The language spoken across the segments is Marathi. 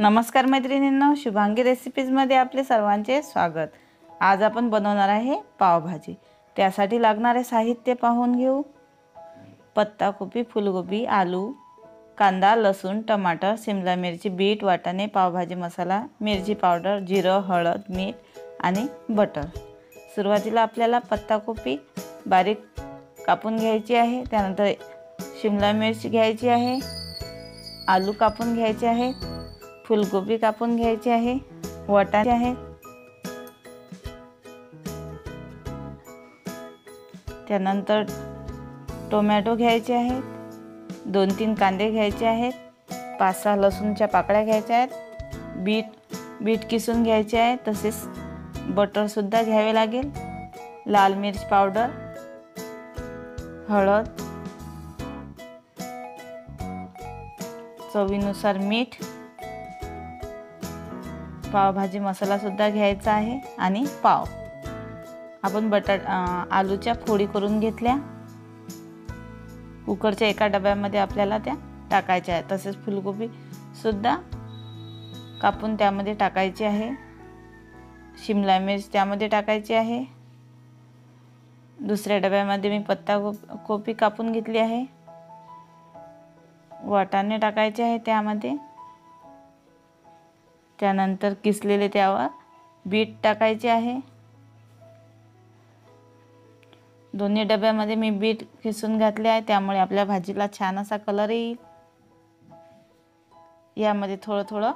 नमस्कार मैत्रिणींनो, शुभांगी रेसिपीजमध्ये आपले सर्वांचे स्वागत। आज आपण बनवणार आहे पावभाजी। त्यासाठी लागणारे साहित्य पाहून घेऊ। पत्ताकोबी, फुलगोबी, आलू, कांदा, लसूण, टमाटर, शिमला मिरची, बीट, वाटाणे, पावभाजी मसाला, मिरची पावडर, जिरं, हळद, मीठ आणि बटर। सुरुवातीला आपल्याला पत्ताकोबी बारीक कापून घ्यायची आहे। त्यानंतर शिमला मिरची घ्यायची आहे, आलू कापून घ्यायचे आहे, फुलगोबी कापून घ्यायची आहे, वाटाणे आहे, त्यानंतर टोमॅटो घ्यायचे आहेत, 2-3 कांदे घ्यायचे आहेत, 5-6 लसूणच्या पाकळ्या घ्यायच्या आहेत, बीट किसून घ्यायचे आहे, तसेच बटर सुद्धा घ्यावे लागेल, लाल मिर्च पावडर, हळद, चवीनुसार मीठ, पावभाजी मसाला सुद्धा घ्यायचा आहे आणि पाव। आपण आलूच्या फोडी करून घेतल्या। कुकरच्या एका डब्यामध्ये आपल्याला त्या टाकायच्या आहेत। तसेच फुलगोबी सुद्धा कापून त्यामध्ये टाकायची आहे, शिमला मिर्च त्यामध्ये टाकायची आहे। दुसऱ्या डब्यामध्ये मी पत्ताकोबी कापून घेतली आहे, वाटाणे टाकायचे आहे त्यामध्ये, त्यानंतर किसलेले त्यावर बीट टाकायचे आहे। दोन्ही डब्यामध्ये मी बीट किसून घातले आहे, त्यामुळे आपल्या भाजीला छान असा कलर येईल। यामध्ये थोडं थोडं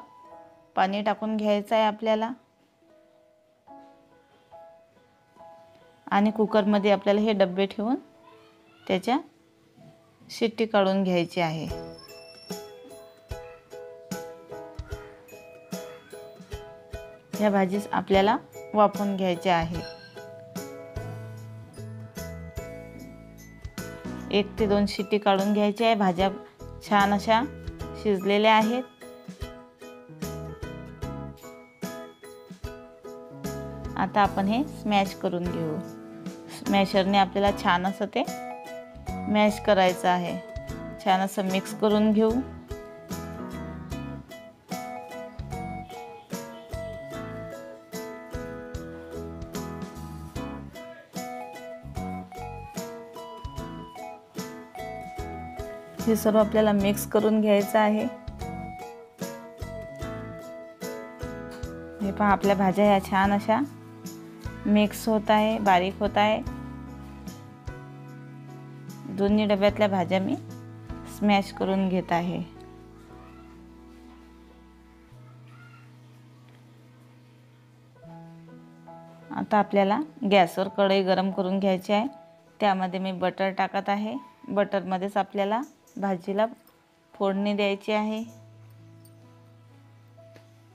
पाणी टाकून घ्यायचं आहे आपल्याला आणि कुकरमध्ये आपल्याला हे डब्बे ठेवून त्याच्या शिट्टी काढून घ्यायची आहे। या भाजीस आपल्याला वाफवून घ्यायचे आहे। 1 ते 2 शिट्टी काढून घ्यायची आहे। भाज्या छान अशा शिजलेल्या आहेत। आता आपण हे स्मॅश करून घेऊ। स्मॅशरने आपल्याला छान असं ते मॅश करायचं आहे। छान असं मिक्स करून घेऊ। हे सर्व आपल्याला मिक्स करून घ्यायचं आहे। हे पहा, आपल्या भाज्या ह्या छान अशा मिक्स होत आहे, बारीक होत आहे। दोन्ही डब्यातल्या भाज्या मी स्मॅश करून घेत आहे। आता आपल्याला गॅसवर कढई गरम करून घ्यायची आहे। त्यामध्ये मी बटर टाकत आहे। बटरमध्येच आपल्याला भाजीला फोडणी द्यायची आहे।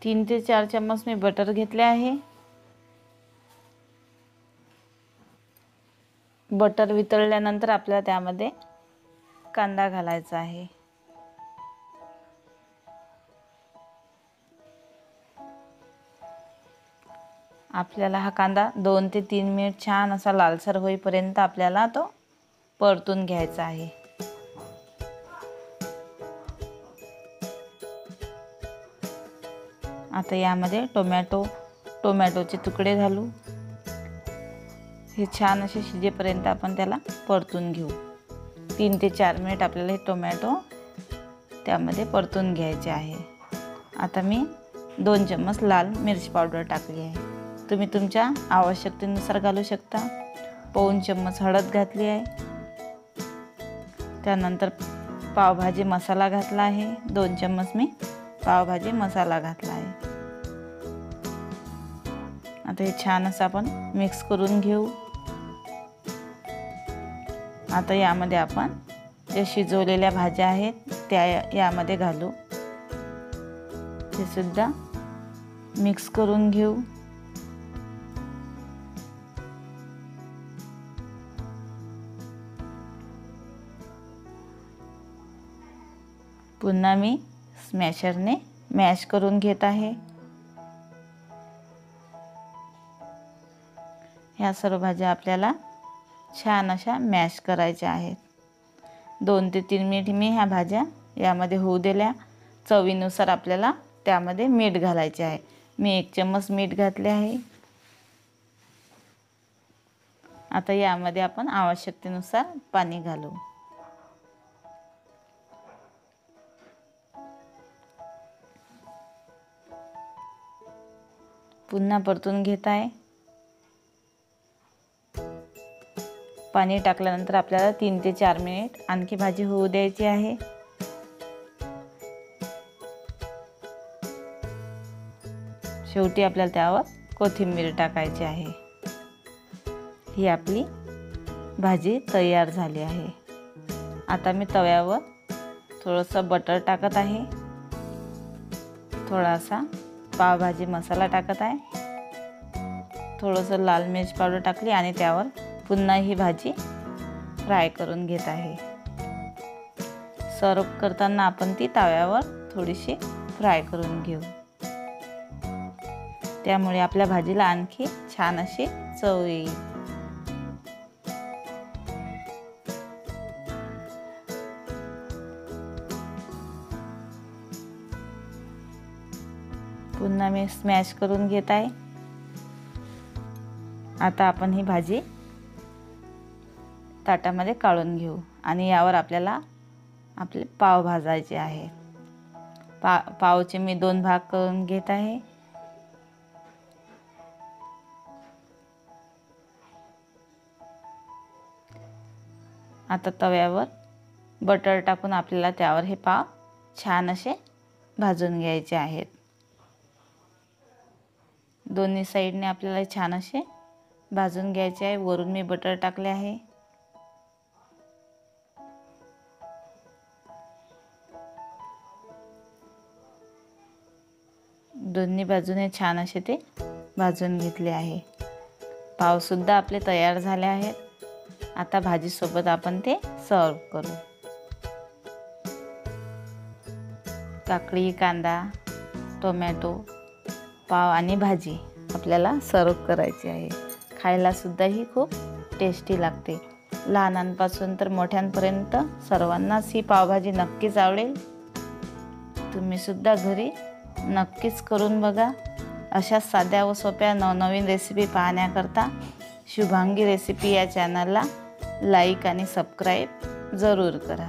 3 ते 4 चम्मच मी बटर घेतले आहे। बटर वितळल्यानंतर आपल्याला त्यामध्ये कांदा घालायचा आहे। आपल्याला हा कांदा 2 ते 3 मिनिट छान असा लालसर होईपर्यंत आपल्याला तो परतून घ्यायचा आहे। आता यामध्ये टोमॅटोचे तुकडे घालू। हे छान असे शिजेपर्यंत आपण त्याला परतून घेऊ। 3 ते 4 मिनिट आपल्याला हे टोमॅटो त्यामध्ये परतून घ्यायचे आहे। आता मी 2 चम्मच लाल मिरची पावडर टाकली आहे। तुम्ही तुमच्या आवश्यकतेनुसार घालू शकता। 1 चम्मच हळद घातली आहे। त्यानंतर पावभाजी मसाला घातला आहे। 2 चम्मच मी पावभाजी मसाला घातला आहे। आता हे छान असं आपण मिक्स करून घेऊ। आता यामध्ये आपण जे शिजवलेल्या भाज्या आहेत त्या यामध्ये घालू। ते सुद्धा मिक्स करून घेऊ। पुन्हा मी स्मॅशरने मॅश करून घेत आहे। ह्या सर्व भाज्या आपल्याला छान अशा मॅश करायच्या आहेत। 2 ते 3 मिनिट मी ह्या भाज्या यामध्ये होऊ दिल्या। चवीनुसार आपल्याला त्यामध्ये मीठ घालायचे आहे। मी 1 चम्मच मीठ घातले आहे। आता यामध्ये आपण आवश्यकतेनुसार पाणी घालू। पुन्हा परतून घेत आहे। पाणी टाकल्यानंतर आपल्याला 3 ते 4 मिनिट आणखी भाजी होऊ द्यायची आहे। शेवटी आपल्याला त्यावर कोथिंबीर टाकायची आहे। ही आपली भाजी तयार झाली आहे। आता मी तव्यावर थोडंसं बटर टाकत आहे। थोडासा पावभाजी मसाला टाकत आहे। थोडंसं लाल मिर्च पावडर टाकली आणि त्यावर पुन्हा ही भाजी फ्राय करून घेत आहे। सर्व करताना आपण ती तव्यावर थोडीशी फ्राय करून घेऊ। त्यामुळे आपल्या भाजीला आणखी छान अशी चव येईल। पुन्हा मी स्मॅश करून घेत आहे। आता आपण ही भाजी ताटामध्ये काढून घेऊ आणि यावर आपल्याला आपले पाव भाजायचे आहे। पावचे मी 2 भाग करून घेत आहे। आता तव्यावर बटर टाकून आपल्याला त्यावर हे पाव छान असे भाजून घ्यायचे आहेत। दोन्ही साइडने आपल्याला छान असे भाजून घ्यायचे आहे। वरून मी बटर टाकले आहे। दोन्ही बाजूने छान असे ते भाजून घेतले आहे। पाव सुद्धा आपले तयार झाले आहेत। आता भाजी सोबत आपण ते सर्व करू। काकडी, कांदा, टोमॅटो, पाव आणि भाजी आपल्याला सर्व करायची आहे। खायला सुद्धा ही खूप टेस्टी लागते। लहानांपासून तर मोठ्यांपर्यंत सर्वांनाच ही पावभाजी नक्कीच आवडेल। तुम्ही सुद्धा घरी नक्कीच करून बघा। अशा साध्या व सोप्या नवनवीन रेसिपी पाहण्याकरता शुभांगी रेसिपी या चॅनलला लाईक आणि सबस्क्राईब जरूर करा।